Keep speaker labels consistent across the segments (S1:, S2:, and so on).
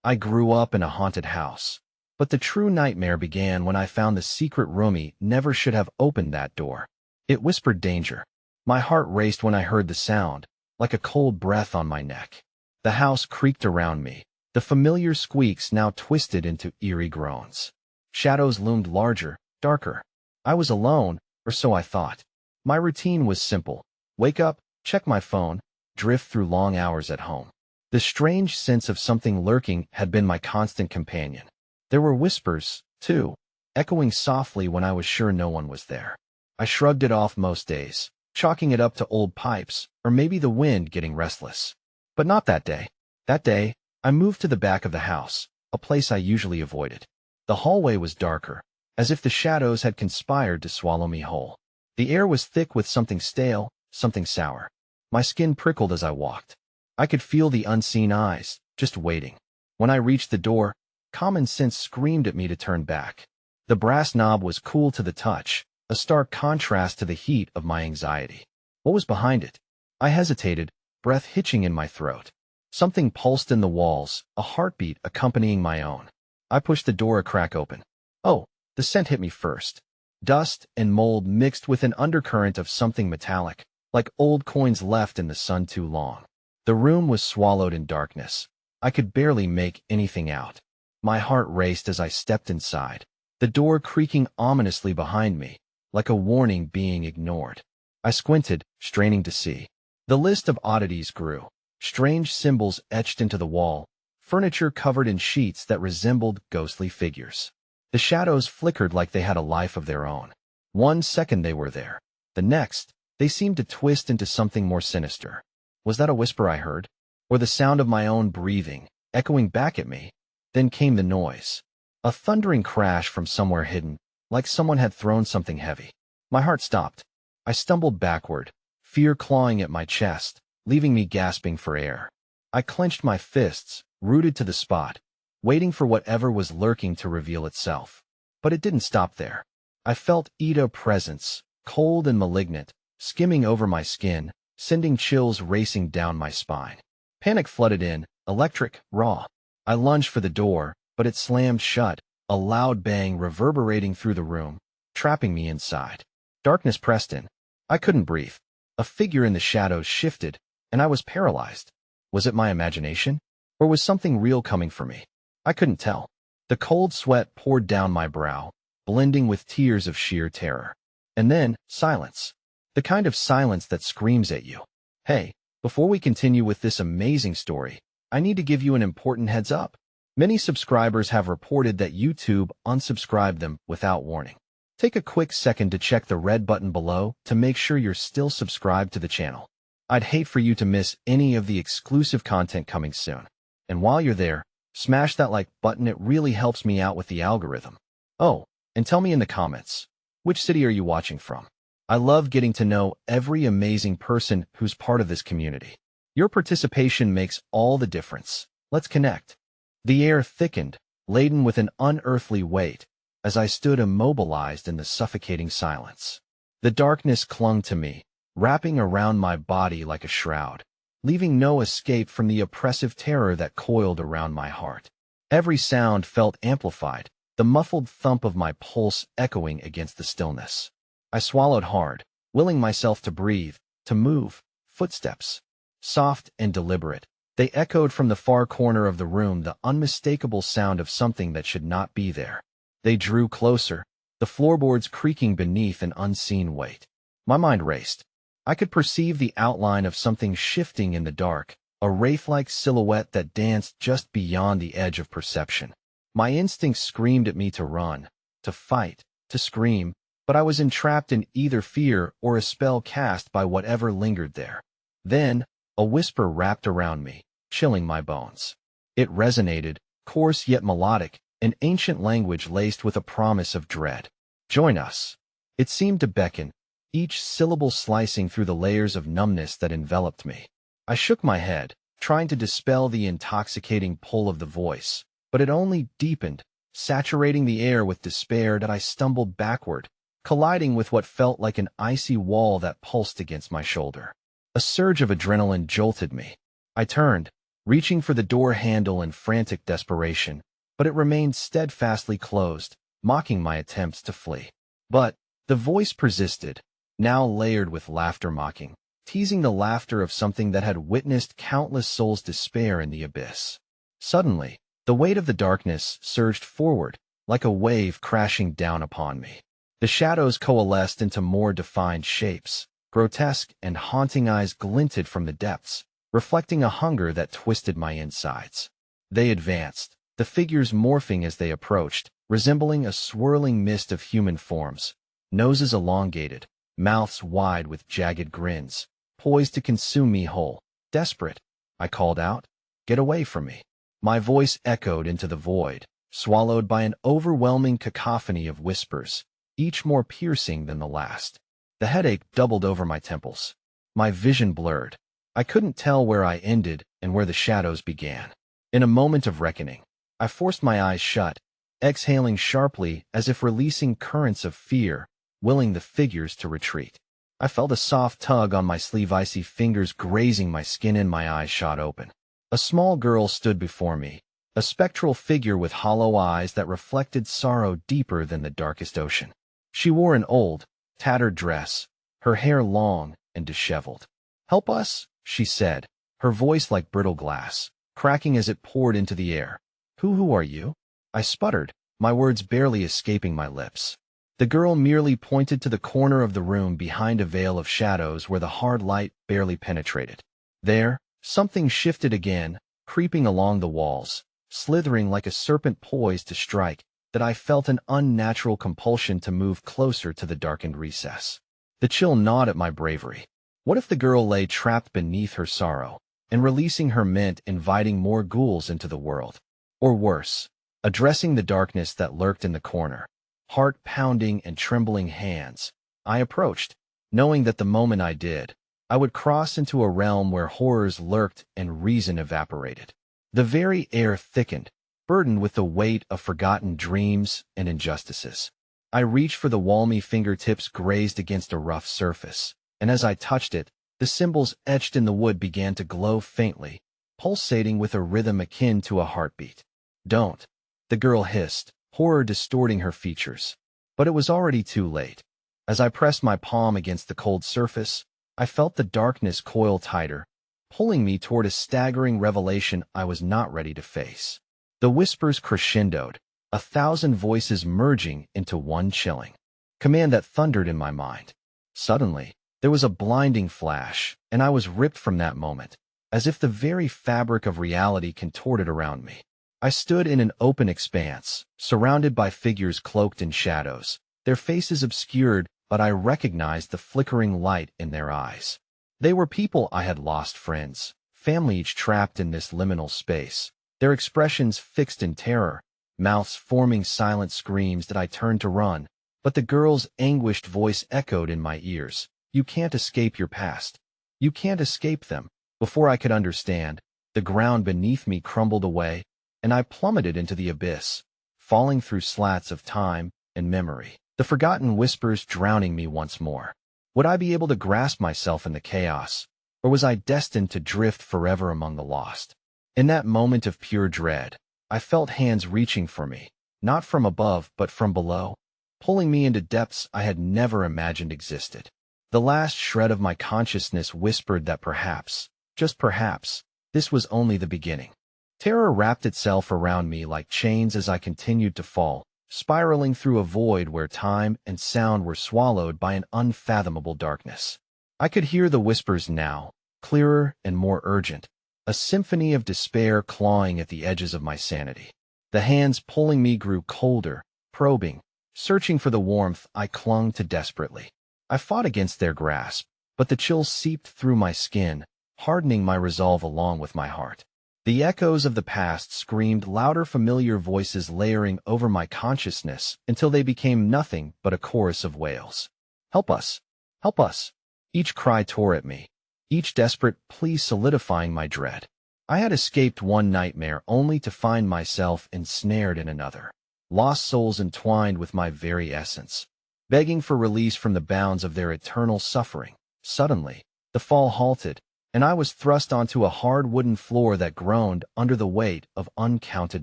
S1: I grew up in a haunted house. But the true nightmare began when I found the secret roomie never should have opened that door. It whispered danger. My heart raced when I heard the sound, like a cold breath on my neck. The house creaked around me, the familiar squeaks now twisted into eerie groans. Shadows loomed larger, darker. I was alone, or so I thought. My routine was simple. Wake up, check my phone, drift through long hours at home. The strange sense of something lurking had been my constant companion. There were whispers, too, echoing softly when I was sure no one was there. I shrugged it off most days, chalking it up to old pipes, or maybe the wind getting restless. But not that day. That day, I moved to the back of the house, a place I usually avoided. The hallway was darker, as if the shadows had conspired to swallow me whole. The air was thick with something stale, something sour. My skin prickled as I walked. I could feel the unseen eyes, just waiting. When I reached the door, common sense screamed at me to turn back. The brass knob was cool to the touch, a stark contrast to the heat of my anxiety. What was behind it? I hesitated, breath hitching in my throat. Something pulsed in the walls, a heartbeat accompanying my own. I pushed the door a crack open. Oh, the scent hit me first. Dust and mold mixed with an undercurrent of something metallic, like old coins left in the sun too long. The room was swallowed in darkness. I could barely make anything out. My heart raced as I stepped inside, the door creaking ominously behind me, like a warning being ignored. I squinted, straining to see. The list of oddities grew. Strange symbols etched into the wall, furniture covered in sheets that resembled ghostly figures. The shadows flickered like they had a life of their own. 1 second they were there. The next, they seemed to twist into something more sinister. Was that a whisper I heard? Or the sound of my own breathing, echoing back at me? Then came the noise. A thundering crash from somewhere hidden, like someone had thrown something heavy. My heart stopped. I stumbled backward, fear clawing at my chest, leaving me gasping for air. I clenched my fists, rooted to the spot, waiting for whatever was lurking to reveal itself. But it didn't stop there. I felt Ida's presence, cold and malignant, skimming over my skin, sending chills racing down my spine. Panic flooded in, electric, raw. I lunged for the door, but it slammed shut, a loud bang reverberating through the room, trapping me inside. Darkness pressed in. I couldn't breathe. A figure in the shadows shifted, and I was paralyzed. Was it my imagination? Or was something real coming for me? I couldn't tell. The cold sweat poured down my brow, blending with tears of sheer terror. And then, silence. The kind of silence that screams at you. Hey, before we continue with this amazing story, I need to give you an important heads up. Many subscribers have reported that YouTube unsubscribed them without warning. Take a quick second to check the red button below to make sure you're still subscribed to the channel. I'd hate for you to miss any of the exclusive content coming soon. And while you're there, smash that like button, it really helps me out with the algorithm. Oh, and tell me in the comments, which city are you watching from? I love getting to know every amazing person who's part of this community. Your participation makes all the difference. Let's connect. The air thickened, laden with an unearthly weight, as I stood immobilized in the suffocating silence. The darkness clung to me, wrapping around my body like a shroud, leaving no escape from the oppressive terror that coiled around my heart. Every sound felt amplified, the muffled thump of my pulse echoing against the stillness. I swallowed hard, willing myself to breathe, to move. Footsteps. Soft and deliberate, they echoed from the far corner of the room, the unmistakable sound of something that should not be there. They drew closer, the floorboards creaking beneath an unseen weight. My mind raced. I could perceive the outline of something shifting in the dark, a wraith-like silhouette that danced just beyond the edge of perception. My instincts screamed at me to run, to fight, to scream, but I was entrapped in either fear or a spell cast by whatever lingered there. Then, a whisper wrapped around me, chilling my bones. It resonated, coarse yet melodic, an ancient language laced with a promise of dread. Join us. It seemed to beckon, each syllable slicing through the layers of numbness that enveloped me. I shook my head, trying to dispel the intoxicating pull of the voice, but it only deepened, saturating the air with despair that I stumbled backward, colliding with what felt like an icy wall that pulsed against my shoulder. A surge of adrenaline jolted me. I turned, reaching for the door handle in frantic desperation, but it remained steadfastly closed, mocking my attempts to flee. But the voice persisted, now layered with laughter mocking, teasing the laughter of something that had witnessed countless souls despair in the abyss. Suddenly, the weight of the darkness surged forward, like a wave crashing down upon me. The shadows coalesced into more defined shapes. Grotesque and haunting eyes glinted from the depths, reflecting a hunger that twisted my insides. They advanced, the figures morphing as they approached, resembling a swirling mist of human forms, noses elongated, mouths wide with jagged grins, poised to consume me whole. Desperate, I called out, "Get away from me." My voice echoed into the void, swallowed by an overwhelming cacophony of whispers, each more piercing than the last. The headache doubled over my temples. My vision blurred. I couldn't tell where I ended and where the shadows began. In a moment of reckoning, I forced my eyes shut, exhaling sharply as if releasing currents of fear, willing the figures to retreat. I felt a soft tug on my sleeve, icy fingers grazing my skin, and my eyes shot open. A small girl stood before me, a spectral figure with hollow eyes that reflected sorrow deeper than the darkest ocean. She wore an old, tattered dress, her hair long and disheveled. "Help us," she said, her voice like brittle glass, cracking as it poured into the air. Who are you?" I sputtered, my words barely escaping my lips. The girl merely pointed to the corner of the room behind a veil of shadows where the hard light barely penetrated. There, something shifted again, creeping along the walls, slithering like a serpent poised to strike, that I felt an unnatural compulsion to move closer to the darkened recess. The chill gnawed at my bravery. What if the girl lay trapped beneath her sorrow, and releasing her meant inviting more ghouls into the world? Or worse, addressing the darkness that lurked in the corner. Heart pounding and trembling hands, I approached, knowing that the moment I did, I would cross into a realm where horrors lurked and reason evaporated. The very air thickened, burdened with the weight of forgotten dreams and injustices. I reached for the wall, my fingertips grazed against a rough surface, and as I touched it, the symbols etched in the wood began to glow faintly, pulsating with a rhythm akin to a heartbeat. "Don't," the girl hissed, horror distorting her features. But it was already too late. As I pressed my palm against the cold surface, I felt the darkness coil tighter, pulling me toward a staggering revelation I was not ready to face. The whispers crescendoed, 1,000 voices merging into one chilling command that thundered in my mind. Suddenly, there was a blinding flash, and I was ripped from that moment, as if the very fabric of reality contorted around me. I stood in an open expanse, surrounded by figures cloaked in shadows, their faces obscured, but I recognized the flickering light in their eyes. They were people I had lost, friends, family, each trapped in this liminal space, their expressions fixed in terror, mouths forming silent screams that I turned to run, but the girl's anguished voice echoed in my ears. "You can't escape your past. You can't escape them." Before I could understand, the ground beneath me crumbled away, and I plummeted into the abyss, falling through slats of time and memory, the forgotten whispers drowning me once more. Would I be able to grasp myself in the chaos, or was I destined to drift forever among the lost? In that moment of pure dread, I felt hands reaching for me, not from above but from below, pulling me into depths I had never imagined existed. The last shred of my consciousness whispered that perhaps, just perhaps, this was only the beginning. Terror wrapped itself around me like chains as I continued to fall, spiraling through a void where time and sound were swallowed by an unfathomable darkness. I could hear the whispers now, clearer and more urgent, a symphony of despair clawing at the edges of my sanity. The hands pulling me grew colder, probing, searching for the warmth I clung to desperately. I fought against their grasp, but the chill seeped through my skin, hardening my resolve along with my heart. The echoes of the past screamed, louder familiar voices layering over my consciousness until they became nothing but a chorus of wails. "Help us! Help us!" Each cry tore at me, each desperate plea solidifying my dread. I had escaped one nightmare only to find myself ensnared in another, lost souls entwined with my very essence, begging for release from the bounds of their eternal suffering. Suddenly, the fall halted, and I was thrust onto a hard wooden floor that groaned under the weight of uncounted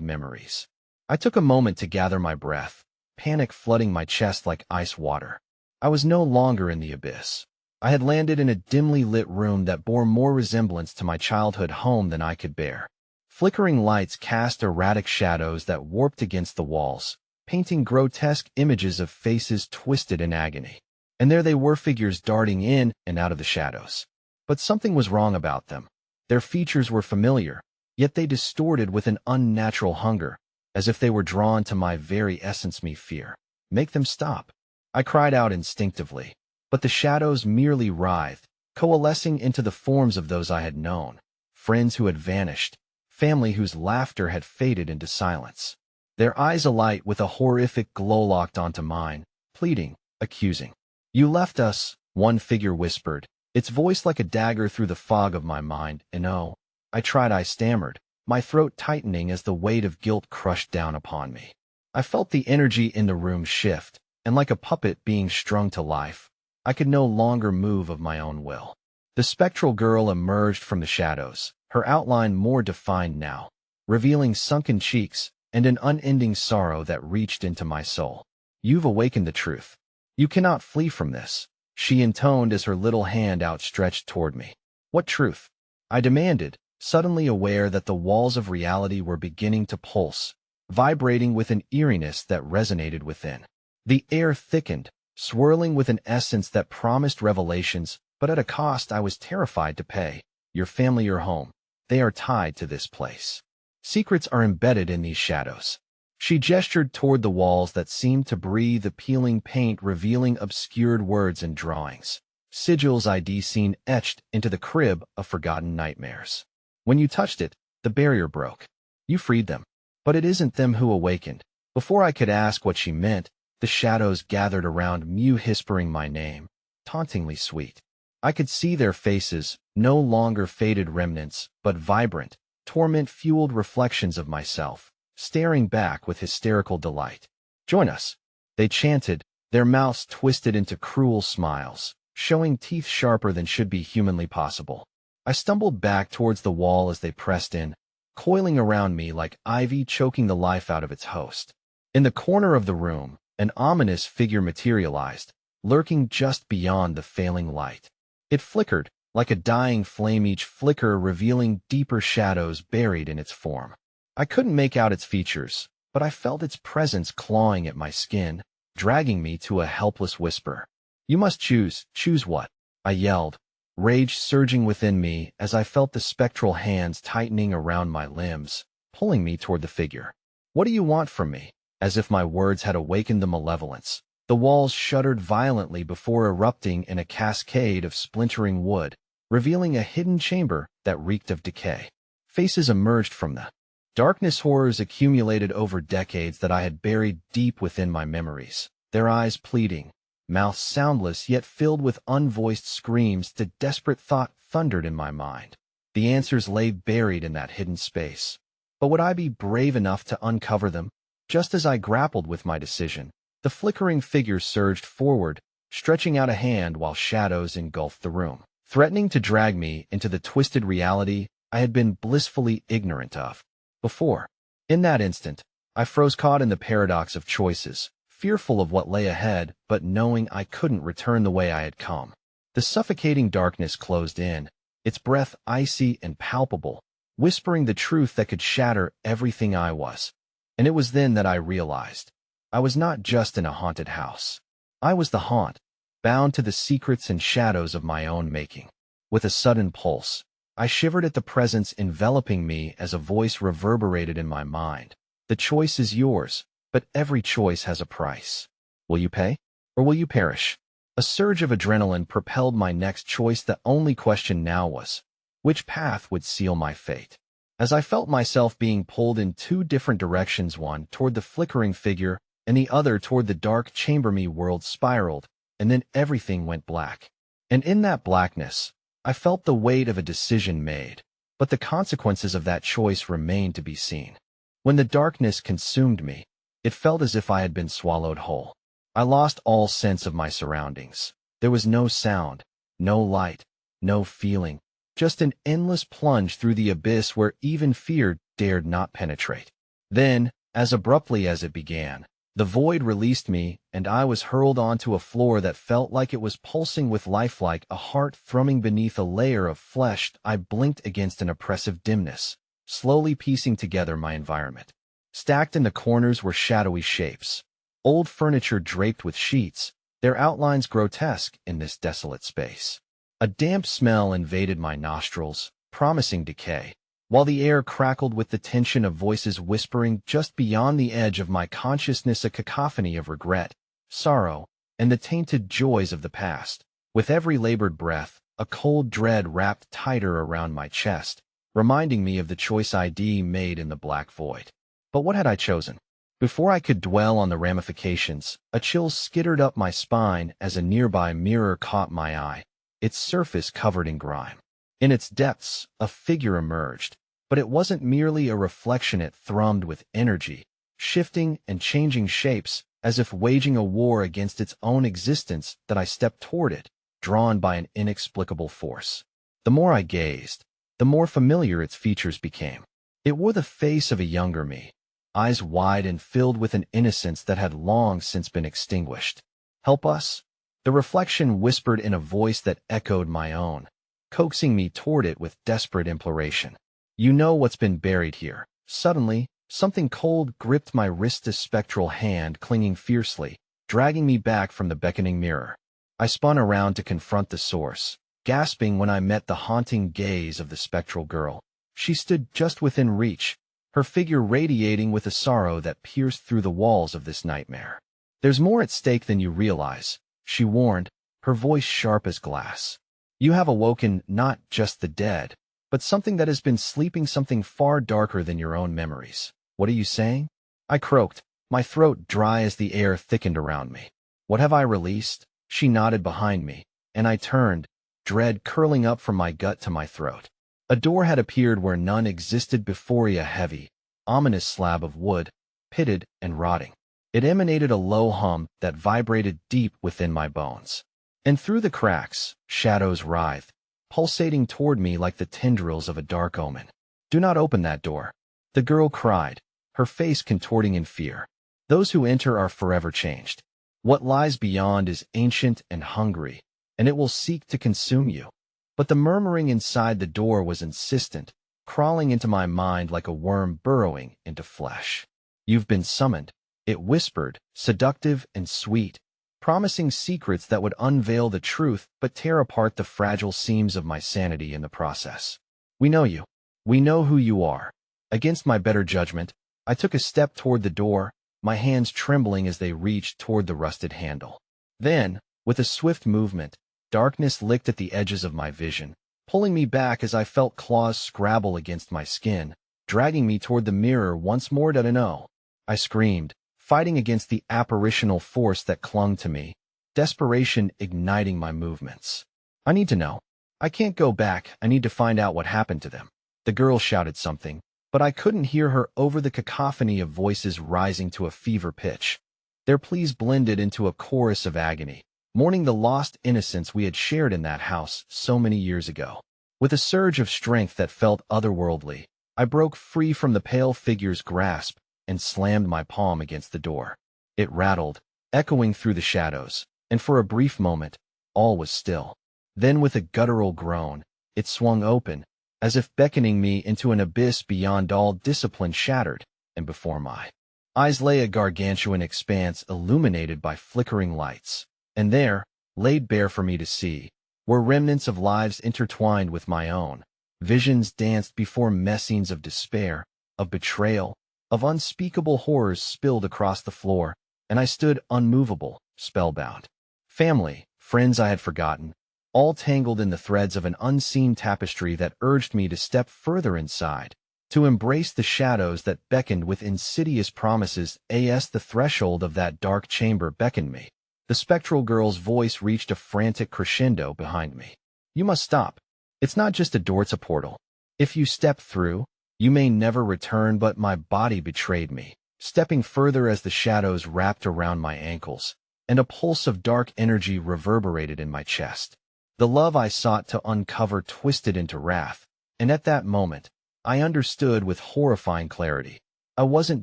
S1: memories. I took a moment to gather my breath, panic flooding my chest like ice water. I was no longer in the abyss. I had landed in a dimly lit room that bore more resemblance to my childhood home than I could bear. Flickering lights cast erratic shadows that warped against the walls, painting grotesque images of faces twisted in agony. And there they were, figures darting in and out of the shadows. But something was wrong about them. Their features were familiar, yet they distorted with an unnatural hunger, as if they were drawn to my very essence. Me fear. Make them stop. I cried out instinctively, but the shadows merely writhed, coalescing into the forms of those I had known, friends who had vanished, family whose laughter had faded into silence. Their eyes alight with a horrific glow locked onto mine, pleading, accusing. You left us, one figure whispered, its voice like a dagger through the fog of my mind, and oh, I stammered, my throat tightening as the weight of guilt crushed down upon me. I felt the energy in the room shift, and like a puppet being strung to life, I could no longer move of my own will. The spectral girl emerged from the shadows, her outline more defined now, revealing sunken cheeks and an unending sorrow that reached into my soul. You've awakened the truth. You cannot flee from this, she intoned as her little hand outstretched toward me. What truth? I demanded, suddenly aware that the walls of reality were beginning to pulse, vibrating with an eeriness that resonated within. The air thickened, swirling with an essence that promised revelations, but at a cost I was terrified to pay. Your family, your home, they are tied to this place. Secrets are embedded in these shadows. She gestured toward the walls that seemed to breathe the peeling paint, revealing obscured words and drawings. Sigils ID seen etched into the crib of forgotten nightmares. When you touched it, the barrier broke. You freed them. But it isn't them who awakened. Before I could ask what she meant, the shadows gathered around me, whispering my name, tauntingly sweet. I could see their faces, no longer faded remnants, but vibrant, torment-fueled reflections of myself, staring back with hysterical delight. Join us, they chanted, their mouths twisted into cruel smiles, showing teeth sharper than should be humanly possible. I stumbled back towards the wall as they pressed in, coiling around me like ivy choking the life out of its host. In the corner of the room, an ominous figure materialized, lurking just beyond the failing light. It flickered, like a dying flame, each flicker revealing deeper shadows buried in its form. I couldn't make out its features, but I felt its presence clawing at my skin, dragging me to a helpless whisper. You must choose. Choose what? I yelled, rage surging within me as I felt the spectral hands tightening around my limbs, pulling me toward the figure. What do you want from me? As if my words had awakened the malevolence. The walls shuddered violently before erupting in a cascade of splintering wood, revealing a hidden chamber that reeked of decay. Faces emerged from the darkness, horrors accumulated over decades that I had buried deep within my memories, their eyes pleading, mouths soundless yet filled with unvoiced screams. The desperate thought thundered in my mind. The answers lay buried in that hidden space. But would I be brave enough to uncover them? Just as I grappled with my decision, the flickering figure surged forward, stretching out a hand while shadows engulfed the room, threatening to drag me into the twisted reality I had been blissfully ignorant of before. In that instant, I froze, caught in the paradox of choices, fearful of what lay ahead, but knowing I couldn't return the way I had come. The suffocating darkness closed in, its breath icy and palpable, whispering the truth that could shatter everything I was. And it was then that I realized I was not just in a haunted house. I was the haunt, bound to the secrets and shadows of my own making. With a sudden pulse, I shivered at the presence enveloping me as a voice reverberated in my mind. The choice is yours, but every choice has a price. Will you pay, or will you perish? A surge of adrenaline propelled my next choice. The only question now was, which path would seal my fate? As I felt myself being pulled in two different directions, one toward the flickering figure and the other toward the dark chamber, my world spiraled, and then everything went black. And in that blackness, I felt the weight of a decision made, but the consequences of that choice remained to be seen. When the darkness consumed me, it felt as if I had been swallowed whole. I lost all sense of my surroundings. There was no sound, no light, no feeling, just an endless plunge through the abyss where even fear dared not penetrate. Then, as abruptly as it began, the void released me, and I was hurled onto a floor that felt like it was pulsing with life, like a heart thrumming beneath a layer of flesh. I blinked against an oppressive dimness, slowly piecing together my environment. Stacked in the corners were shadowy shapes, old furniture draped with sheets, their outlines grotesque in this desolate space. A damp smell invaded my nostrils, promising decay, while the air crackled with the tension of voices whispering just beyond the edge of my consciousness, a cacophony of regret, sorrow, and the tainted joys of the past. With every labored breath, a cold dread wrapped tighter around my chest, reminding me of the choice I'd made in the black void. But what had I chosen? Before I could dwell on the ramifications, a chill skittered up my spine as a nearby mirror caught my eye, its surface covered in grime. In its depths, a figure emerged, but it wasn't merely a reflection. It thrummed with energy, shifting and changing shapes, as if waging a war against its own existence. That I stepped toward it, drawn by an inexplicable force. The more I gazed, the more familiar its features became. It wore the face of a younger me, eyes wide and filled with an innocence that had long since been extinguished. "Help us?" the reflection whispered in a voice that echoed my own, coaxing me toward it with desperate imploration. "You know what's been buried here." Suddenly, something cold gripped my wrist, a spectral hand clinging fiercely, dragging me back from the beckoning mirror. I spun around to confront the source, gasping when I met the haunting gaze of the spectral girl. She stood just within reach, her figure radiating with a sorrow that pierced through the walls of this nightmare. "There's more at stake than you realize," she warned, her voice sharp as glass. "You have awoken not just the dead, but something that has been sleeping, something far darker than your own memories." "What are you saying?" I croaked, my throat dry as the air thickened around me. "What have I released?" She nodded behind me, and I turned, dread curling up from my gut to my throat. A door had appeared where none existed before, a heavy, ominous slab of wood, pitted and rotting. It emanated a low hum that vibrated deep within my bones. And through the cracks, shadows writhed, pulsating toward me like the tendrils of a dark omen. "Do not open that door," the girl cried, her face contorting in fear. "Those who enter are forever changed. What lies beyond is ancient and hungry, and it will seek to consume you." But the murmuring inside the door was insistent, crawling into my mind like a worm burrowing into flesh. "You've been summoned," it whispered, seductive and sweet, promising secrets that would unveil the truth but tear apart the fragile seams of my sanity in the process. "We know you. We know who you are." Against my better judgment, I took a step toward the door, my hands trembling as they reached toward the rusted handle. Then, with a swift movement, darkness licked at the edges of my vision, pulling me back as I felt claws scrabble against my skin, dragging me toward the mirror once more. "No!" I screamed, fighting against the apparitional force that clung to me, desperation igniting my movements. "I need to know. I can't go back. I need to find out what happened to them." The girl shouted something, but I couldn't hear her over the cacophony of voices rising to a fever pitch. Their pleas blended into a chorus of agony, mourning the lost innocence we had shared in that house so many years ago. With a surge of strength that felt otherworldly, I broke free from the pale figure's grasp and slammed my palm against the door. It rattled, echoing through the shadows, and for a brief moment, all was still. Then with a guttural groan, it swung open, as if beckoning me into an abyss beyond all discipline shattered, and before my eyes lay a gargantuan expanse illuminated by flickering lights. And there, laid bare for me to see, were remnants of lives intertwined with my own. Visions danced before me, scenes of despair, of betrayal, of unspeakable horrors spilled across the floor, and I stood unmovable, spellbound. Family, friends I had forgotten, all tangled in the threads of an unseen tapestry that urged me to step further inside, to embrace the shadows that beckoned with insidious promises. As the threshold of that dark chamber beckoned me, the spectral girl's voice reached a frantic crescendo behind me. "You must stop. It's not just a door, it's a portal. If you step through, you may never return." But my body betrayed me, stepping further as the shadows wrapped around my ankles, and a pulse of dark energy reverberated in my chest. The love I sought to uncover twisted into wrath, and at that moment, I understood with horrifying clarity. I wasn't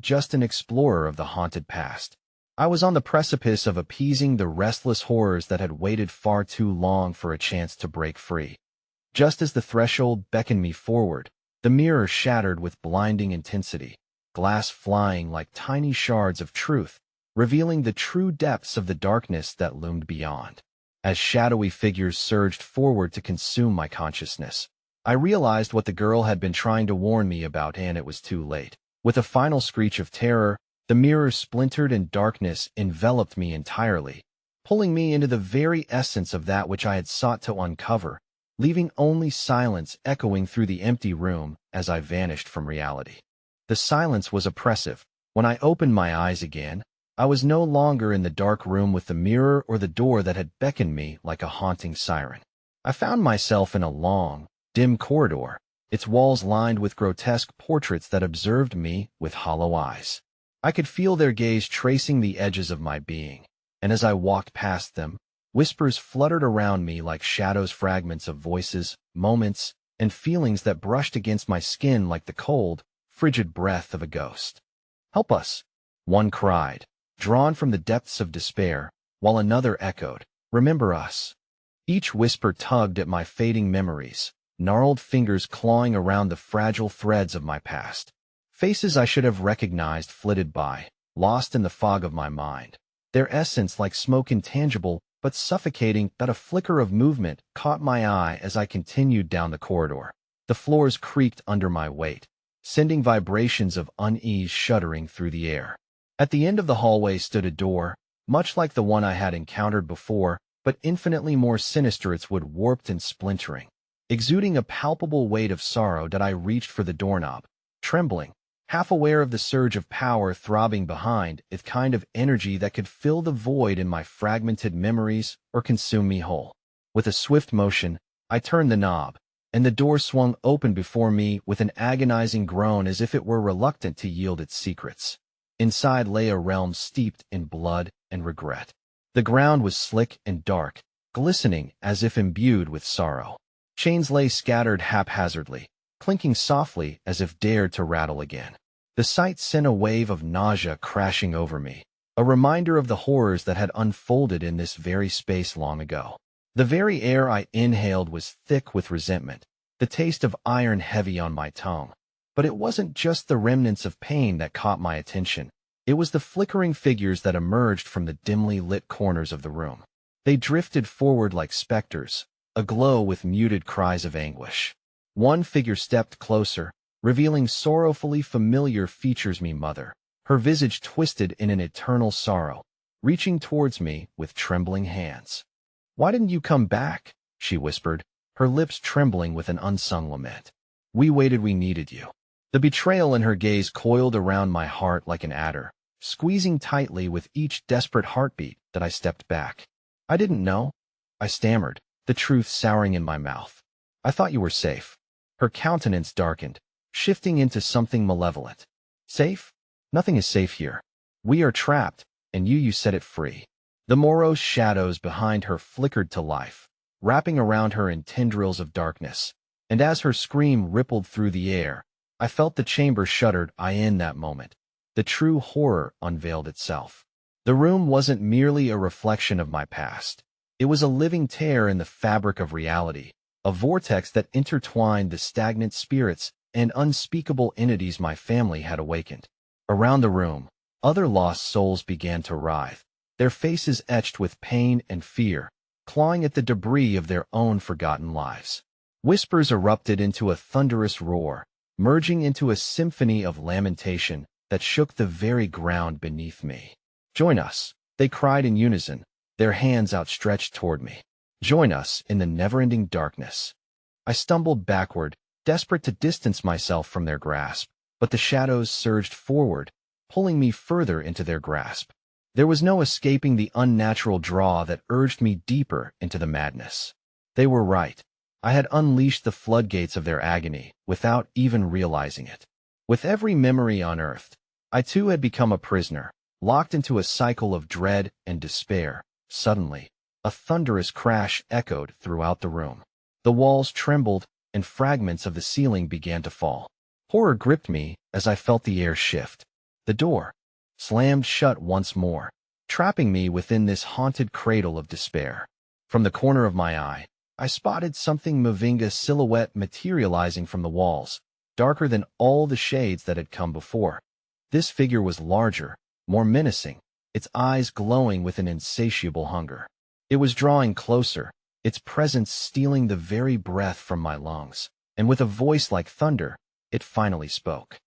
S1: just an explorer of the haunted past. I was on the precipice of appeasing the restless horrors that had waited far too long for a chance to break free. Just as the threshold beckoned me forward, the mirror shattered with blinding intensity, glass flying like tiny shards of truth, revealing the true depths of the darkness that loomed beyond. As shadowy figures surged forward to consume my consciousness, I realized what the girl had been trying to warn me about, and it was too late. With a final screech of terror, the mirror splintered and darkness enveloped me entirely, pulling me into the very essence of that which I had sought to uncover, leaving only silence echoing through the empty room as I vanished from reality. The silence was oppressive. When I opened my eyes again, I was no longer in the dark room with the mirror or the door that had beckoned me like a haunting siren. I found myself in a long, dim corridor, its walls lined with grotesque portraits that observed me with hollow eyes. I could feel their gaze tracing the edges of my being, and as I walked past them, whispers fluttered around me like shadows, fragments of voices, moments, and feelings that brushed against my skin like the cold, frigid breath of a ghost. "Help us," one cried, drawn from the depths of despair, while another echoed, "Remember us." Each whisper tugged at my fading memories, gnarled fingers clawing around the fragile threads of my past. Faces I should have recognized flitted by, lost in the fog of my mind, their essence like smoke, intangible but suffocating. But a flicker of movement caught my eye as I continued down the corridor. The floors creaked under my weight, sending vibrations of unease shuddering through the air. At the end of the hallway stood a door, much like the one I had encountered before, but infinitely more sinister, its wood warped and splintering. Exuding a palpable weight of sorrow that I reached for the doorknob, trembling, half aware of the surge of power throbbing behind it, kind of energy that could fill the void in my fragmented memories or consume me whole. With a swift motion, I turned the knob, and the door swung open before me with an agonizing groan as if it were reluctant to yield its secrets. Inside lay a realm steeped in blood and regret. The ground was slick and dark, glistening as if imbued with sorrow. Chains lay scattered haphazardly, clinking softly as if dared to rattle again. The sight sent a wave of nausea crashing over me, a reminder of the horrors that had unfolded in this very space long ago. The very air I inhaled was thick with resentment, the taste of iron heavy on my tongue. But it wasn't just the remnants of pain that caught my attention. It was the flickering figures that emerged from the dimly lit corners of the room. They drifted forward like specters, aglow with muted cries of anguish. One figure stepped closer, revealing sorrowfully familiar features, me mother, her visage twisted in an eternal sorrow, reaching towards me with trembling hands. "Why didn't you come back?" she whispered, her lips trembling with an unsung lament. "We waited, we needed you." The betrayal in her gaze coiled around my heart like an adder, squeezing tightly with each desperate heartbeat that I stepped back. "I didn't know," I stammered, the truth souring in my mouth. "I thought you were safe." Her countenance darkened, shifting into something malevolent. "Safe? Nothing is safe here. We are trapped, and you set it free." The morose shadows behind her flickered to life, wrapping around her in tendrils of darkness, and as her scream rippled through the air, I felt the chamber shuddered. In that moment, the true horror unveiled itself. The room wasn't merely a reflection of my past. It was a living tear in the fabric of reality, a vortex that intertwined the stagnant spirits and unspeakable entities my family had awakened. Around the room, other lost souls began to writhe, their faces etched with pain and fear, clawing at the debris of their own forgotten lives. Whispers erupted into a thunderous roar, merging into a symphony of lamentation that shook the very ground beneath me. "Join us," they cried in unison, their hands outstretched toward me. "Join us in the never-ending darkness." I stumbled backward, desperate to distance myself from their grasp, but the shadows surged forward, pulling me further into their grasp. There was no escaping the unnatural draw that urged me deeper into the madness. They were right. I had unleashed the floodgates of their agony without even realizing it. With every memory unearthed, I too had become a prisoner, locked into a cycle of dread and despair. Suddenly, A thunderous crash echoed throughout the room. The walls trembled, and fragments of the ceiling began to fall. Horror gripped me as I felt the air shift. The door slammed shut once more, trapping me within this haunted cradle of despair. From the corner of my eye, I spotted something moving, a silhouette materializing from the walls, darker than all the shades that had come before. This figure was larger, more menacing, its eyes glowing with an insatiable hunger. It was drawing closer, its presence stealing the very breath from my lungs, and with a voice like thunder, it finally spoke.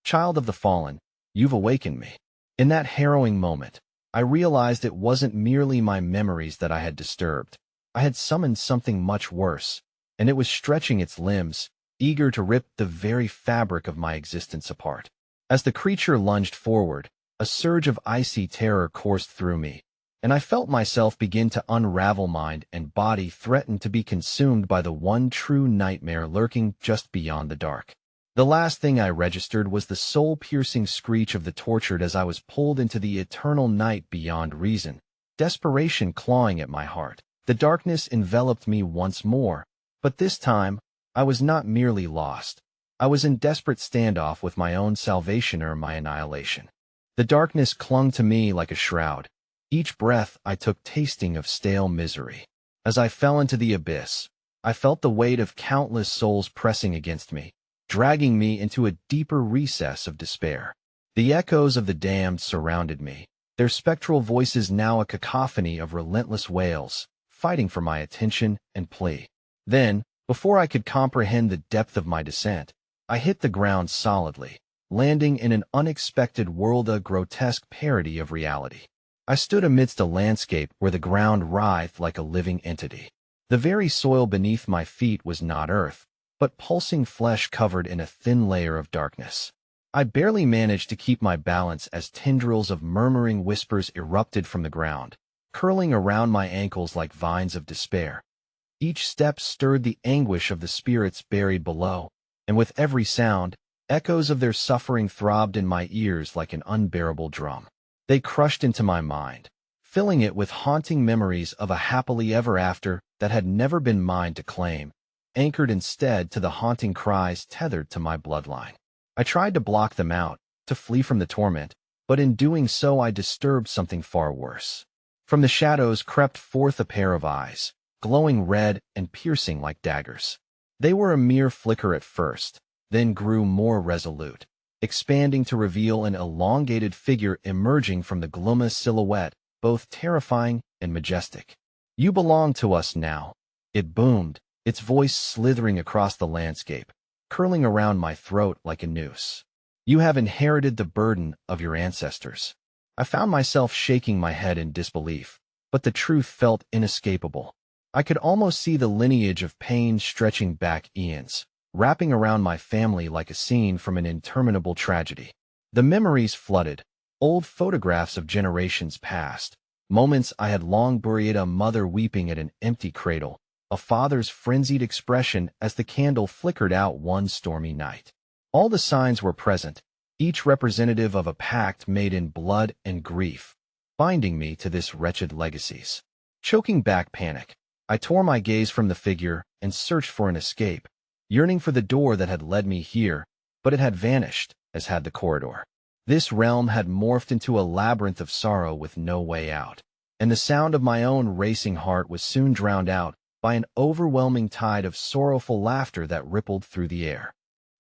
S1: "Child of the fallen, you've awakened me." In that harrowing moment, I realized it wasn't merely my memories that I had disturbed. I had summoned something much worse, and it was stretching its limbs, eager to rip the very fabric of my existence apart. As the creature lunged forward, a surge of icy terror coursed through me, and I felt myself begin to unravel, mind and body threatened to be consumed by the one true nightmare lurking just beyond the dark. The last thing I registered was the soul-piercing screech of the tortured as I was pulled into the eternal night beyond reason, desperation clawing at my heart. The darkness enveloped me once more, but this time, I was not merely lost. I was in desperate standoff with my own salvation or my annihilation. The darkness clung to me like a shroud, each breath I took tasting of stale misery. As I fell into the abyss, I felt the weight of countless souls pressing against me, dragging me into a deeper recess of despair. The echoes of the damned surrounded me, their spectral voices now a cacophony of relentless wails, fighting for my attention and plea. Then, before I could comprehend the depth of my descent, I hit the ground solidly, landing in an unexpected world, a grotesque parody of reality. I stood amidst a landscape where the ground writhed like a living entity. The very soil beneath my feet was not earth, but pulsing flesh covered in a thin layer of darkness. I barely managed to keep my balance as tendrils of murmuring whispers erupted from the ground, curling around my ankles like vines of despair. Each step stirred the anguish of the spirits buried below, and with every sound, echoes of their suffering throbbed in my ears like an unbearable drum. They crushed into my mind, filling it with haunting memories of a happily ever after that had never been mine to claim, anchored instead to the haunting cries tethered to my bloodline. I tried to block them out, to flee from the torment, but in doing so I disturbed something far worse. From the shadows crept forth a pair of eyes, glowing red and piercing like daggers. They were a mere flicker at first, then grew more resolute, expanding to reveal an elongated figure emerging from the gloomy silhouette, both terrifying and majestic. "You belong to us now," it boomed, its voice slithering across the landscape, curling around my throat like a noose. "You have inherited the burden of your ancestors." I found myself shaking my head in disbelief, but the truth felt inescapable. I could almost see the lineage of pain stretching back eons, wrapping around my family like a scene from an interminable tragedy. The memories flooded, old photographs of generations past, moments I had long buried, a mother weeping at an empty cradle, a father's frenzied expression as the candle flickered out one stormy night. All the signs were present, each representative of a pact made in blood and grief, binding me to this wretched legacies. Choking back panic, I tore my gaze from the figure and searched for an escape, yearning for the door that had led me here, but it had vanished, as had the corridor. This realm had morphed into a labyrinth of sorrow with no way out, and the sound of my own racing heart was soon drowned out by an overwhelming tide of sorrowful laughter that rippled through the air.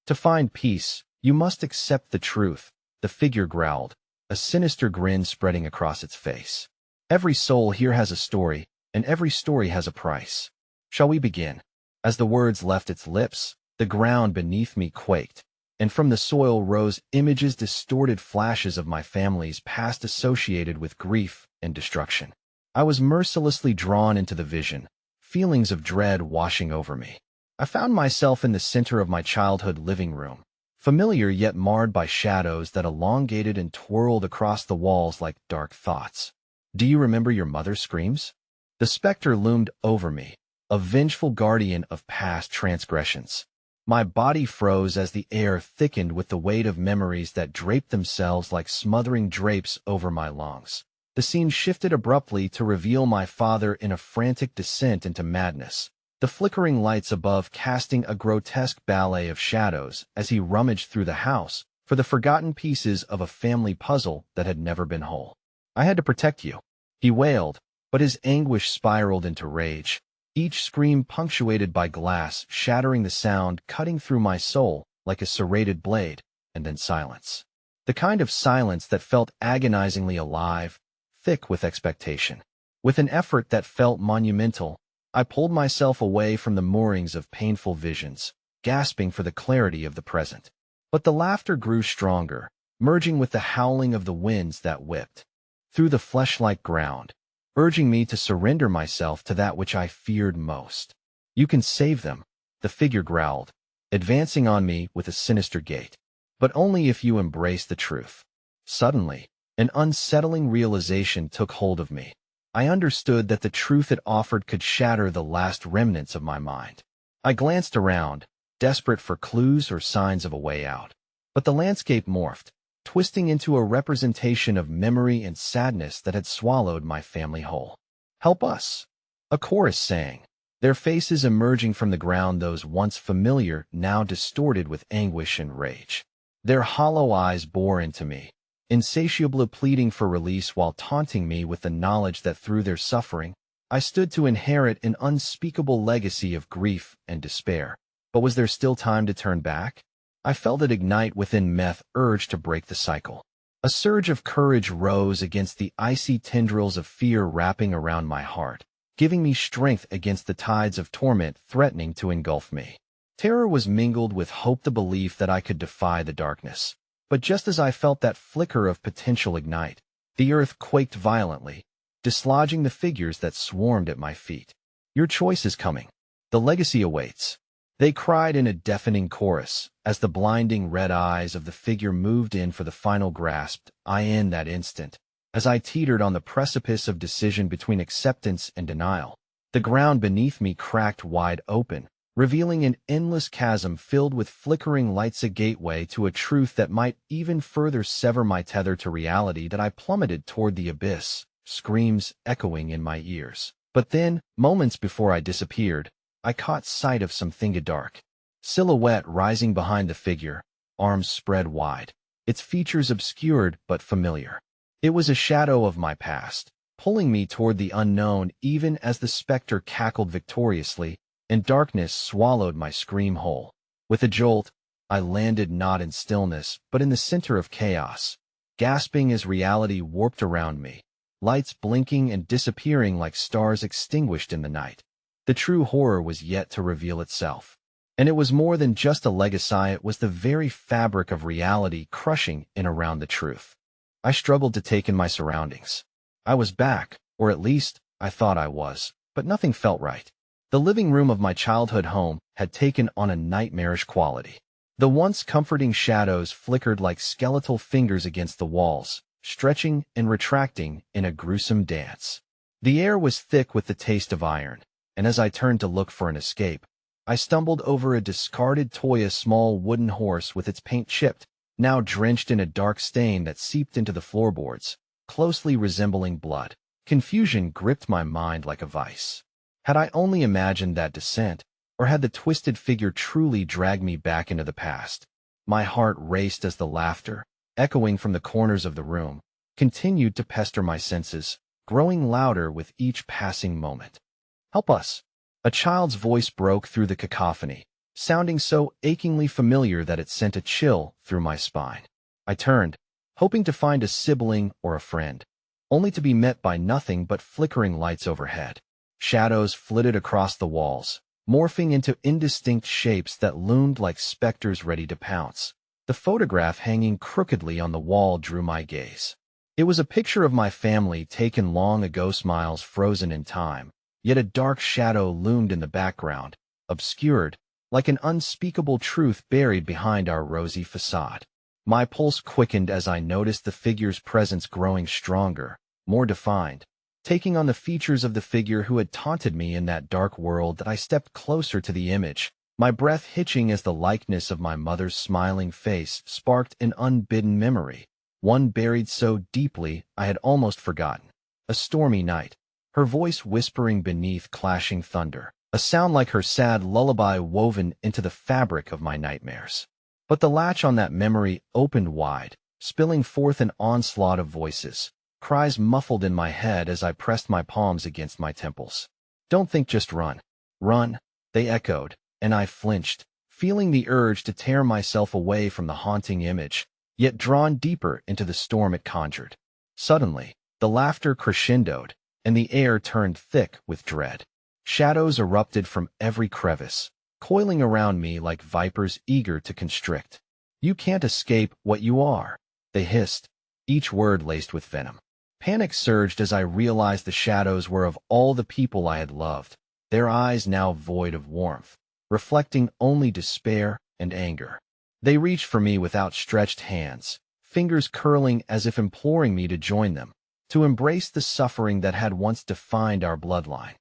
S1: "To find peace, you must accept the truth," the figure growled, a sinister grin spreading across its face. "Every soul here has a story, and every story has a price. Shall we begin?" As the words left its lips, the ground beneath me quaked, and from the soil rose images, distorted flashes of my family's past associated with grief and destruction. I was mercilessly drawn into the vision, feelings of dread washing over me. I found myself in the center of my childhood living room, familiar yet marred by shadows that elongated and twirled across the walls like dark thoughts. "Do you remember your mother's screams?" The specter loomed over me, a vengeful guardian of past transgressions. My body froze as the air thickened with the weight of memories that draped themselves like smothering drapes over my lungs. The scene shifted abruptly to reveal my father in a frantic descent into madness, the flickering lights above casting a grotesque ballet of shadows as he rummaged through the house for the forgotten pieces of a family puzzle that had never been whole. "I had to protect you," he wailed, but his anguish spiraled into rage, each scream punctuated by glass shattering the sound cutting through my soul like a serrated blade, and then silence. The kind of silence that felt agonizingly alive, thick with expectation. With an effort that felt monumental, I pulled myself away from the moorings of painful visions, gasping for the clarity of the present. But the laughter grew stronger, merging with the howling of the winds that whipped through the flesh-like ground, urging me to surrender myself to that which I feared most. "You can save them," the figure growled, advancing on me with a sinister gait. "But only if you embrace the truth." Suddenly, an unsettling realization took hold of me. I understood that the truth it offered could shatter the last remnants of my mind. I glanced around, desperate for clues or signs of a way out. But the landscape morphed, twisting into a representation of memory and sadness that had swallowed my family whole. "Help us," a chorus sang, their faces emerging from the ground, those once familiar, now distorted with anguish and rage. Their hollow eyes bore into me, insatiably pleading for release while taunting me with the knowledge that through their suffering, I stood to inherit an unspeakable legacy of grief and despair. But was there still time to turn back? I felt it ignite within Meth urge to break the cycle. A surge of courage rose against the icy tendrils of fear wrapping around my heart, giving me strength against the tides of torment threatening to engulf me. Terror was mingled with hope, the belief that I could defy the darkness. But just as I felt that flicker of potential ignite, the earth quaked violently, dislodging the figures that swarmed at my feet. "Your choice is coming. The legacy awaits," they cried in a deafening chorus, as the blinding red eyes of the figure moved in for the final grasp. In that instant, as I teetered on the precipice of decision between acceptance and denial, the ground beneath me cracked wide open, revealing an endless chasm filled with flickering lights, a gateway to a truth that might even further sever my tether to reality. That I plummeted toward the abyss, screams echoing in my ears. But then, moments before I disappeared, I caught sight of something, a dark silhouette rising behind the figure, arms spread wide, its features obscured but familiar. It was a shadow of my past, pulling me toward the unknown even as the specter cackled victoriously, and darkness swallowed my scream whole. With a jolt, I landed not in stillness, but in the center of chaos, gasping as reality warped around me, lights blinking and disappearing like stars extinguished in the night. The true horror was yet to reveal itself. And it was more than just a legacy, it was the very fabric of reality crushing in around the truth. I struggled to take in my surroundings. I was back, or at least, I thought I was, but nothing felt right. The living room of my childhood home had taken on a nightmarish quality. The once comforting shadows flickered like skeletal fingers against the walls, stretching and retracting in a gruesome dance. The air was thick with the taste of iron, and as I turned to look for an escape, I stumbled over a discarded toy, a small wooden horse with its paint chipped, now drenched in a dark stain that seeped into the floorboards, closely resembling blood. Confusion gripped my mind like a vice. Had I only imagined that descent, or had the twisted figure truly dragged me back into the past? My heart raced as the laughter, echoing from the corners of the room, continued to pester my senses, growing louder with each passing moment. "Help us!" A child's voice broke through the cacophony, sounding so achingly familiar that it sent a chill through my spine. I turned, hoping to find a sibling or a friend, only to be met by nothing but flickering lights overhead. Shadows flitted across the walls, morphing into indistinct shapes that loomed like specters ready to pounce. The photograph hanging crookedly on the wall drew my gaze. It was a picture of my family taken long ago, smiles frozen in time, yet a dark shadow loomed in the background, obscured, like an unspeakable truth buried behind our rosy facade. My pulse quickened as I noticed the figure's presence growing stronger, more defined, taking on the features of the figure who had taunted me in that dark world. That I stepped closer to the image, my breath hitching as the likeness of my mother's smiling face sparked an unbidden memory, one buried so deeply I had almost forgotten. A stormy night, her voice whispering beneath clashing thunder, a sound like her sad lullaby woven into the fabric of my nightmares. But the latch on that memory opened wide, spilling forth an onslaught of voices, cries muffled in my head as I pressed my palms against my temples. "Don't think, just run. Run," they echoed, and I flinched, feeling the urge to tear myself away from the haunting image, yet drawn deeper into the storm it conjured. Suddenly, the laughter crescendoed, and the air turned thick with dread. Shadows erupted from every crevice, coiling around me like vipers eager to constrict. "You can't escape what you are," they hissed, each word laced with venom. Panic surged as I realized the shadows were of all the people I had loved, their eyes now void of warmth, reflecting only despair and anger. They reached for me with outstretched hands, fingers curling as if imploring me to join them, to embrace the suffering that had once defined our bloodline.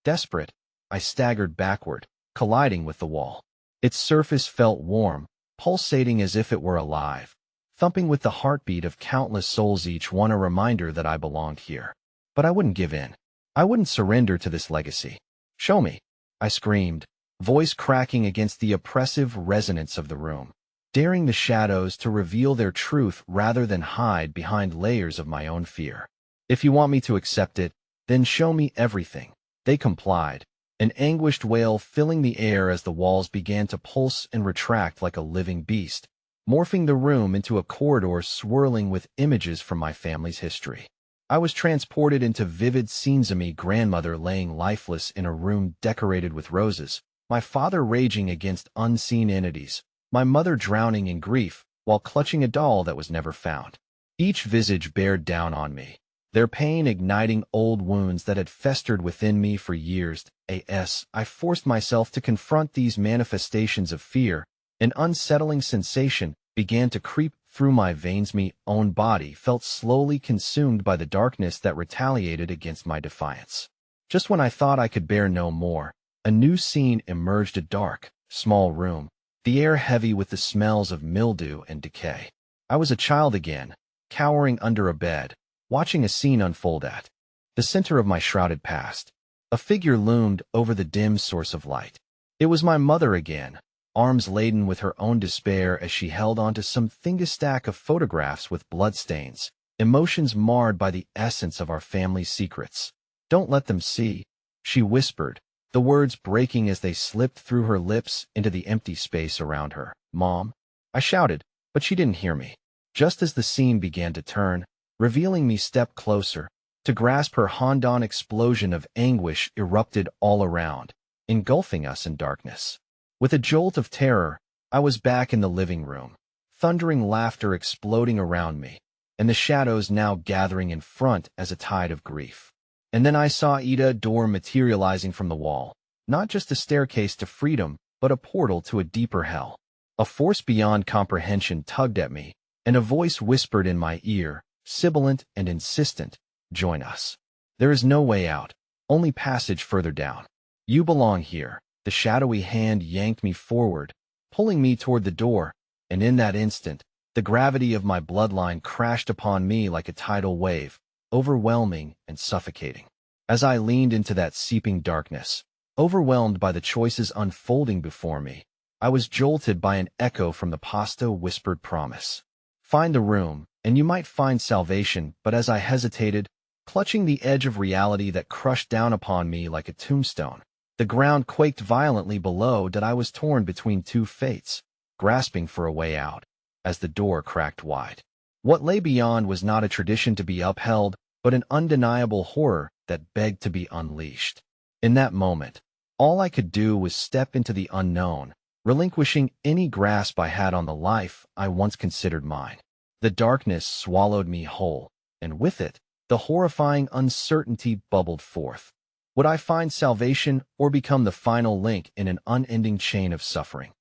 S1: Desperate, I staggered backward, colliding with the wall. Its surface felt warm, pulsating as if it were alive, thumping with the heartbeat of countless souls, each one a reminder that I belonged here. But I wouldn't give in. I wouldn't surrender to this legacy. "Show me," I screamed, voice cracking against the oppressive resonance of the room, daring the shadows to reveal their truth rather than hide behind layers of my own fear. "If you want me to accept it, then show me everything." They complied, an anguished wail filling the air as the walls began to pulse and retract like a living beast, morphing the room into a corridor swirling with images from my family's history. I was transported into vivid scenes of me grandmother laying lifeless in a room decorated with roses, my father raging against unseen entities, my mother drowning in grief while clutching a doll that was never found. Each visage bared down on me, their pain igniting old wounds that had festered within me for years. I forced myself to confront these manifestations of fear. An unsettling sensation began to creep through my veins. My own body felt slowly consumed by the darkness that retaliated against my defiance. Just when I thought I could bear no more, a new scene emerged. A dark, small room, the air heavy with the smells of mildew and decay. I was a child again, cowering under a bed, watching a scene unfold at the center of my shrouded past. A figure loomed over the dim source of light. It was my mother again, arms laden with her own despair as she held onto some stack of photographs with bloodstains, emotions marred by the essence of our family's secrets. "Don't let them see," she whispered, the words breaking as they slipped through her lips into the empty space around her. "Mom," I shouted, but she didn't hear me. Just as the scene began to turn, revealing me step closer, to grasp her hand, an explosion of anguish erupted all around, engulfing us in darkness. With a jolt of terror, I was back in the living room, thundering laughter exploding around me, and the shadows now gathering in front as a tide of grief. And then I saw a door materializing from the wall, not just a staircase to freedom, but a portal to a deeper hell. A force beyond comprehension tugged at me, and a voice whispered in my ear, sibilant and insistent, "Join us. There is no way out, only passage further down. You belong here." The shadowy hand yanked me forward, pulling me toward the door, and in that instant, the gravity of my bloodline crashed upon me like a tidal wave, overwhelming and suffocating. As I leaned into that seeping darkness, overwhelmed by the choices unfolding before me, I was jolted by an echo from the whispered promise. "Find the room, and you might find salvation." But as I hesitated, clutching the edge of reality that crushed down upon me like a tombstone, the ground quaked violently below. That I was torn between two fates, grasping for a way out, as the door cracked wide. What lay beyond was not a tradition to be upheld, but an undeniable horror that begged to be unleashed. In that moment, all I could do was step into the unknown, relinquishing any grasp I had on the life I once considered mine. The darkness swallowed me whole, and with it, the horrifying uncertainty bubbled forth. Would I find salvation or become the final link in an unending chain of suffering?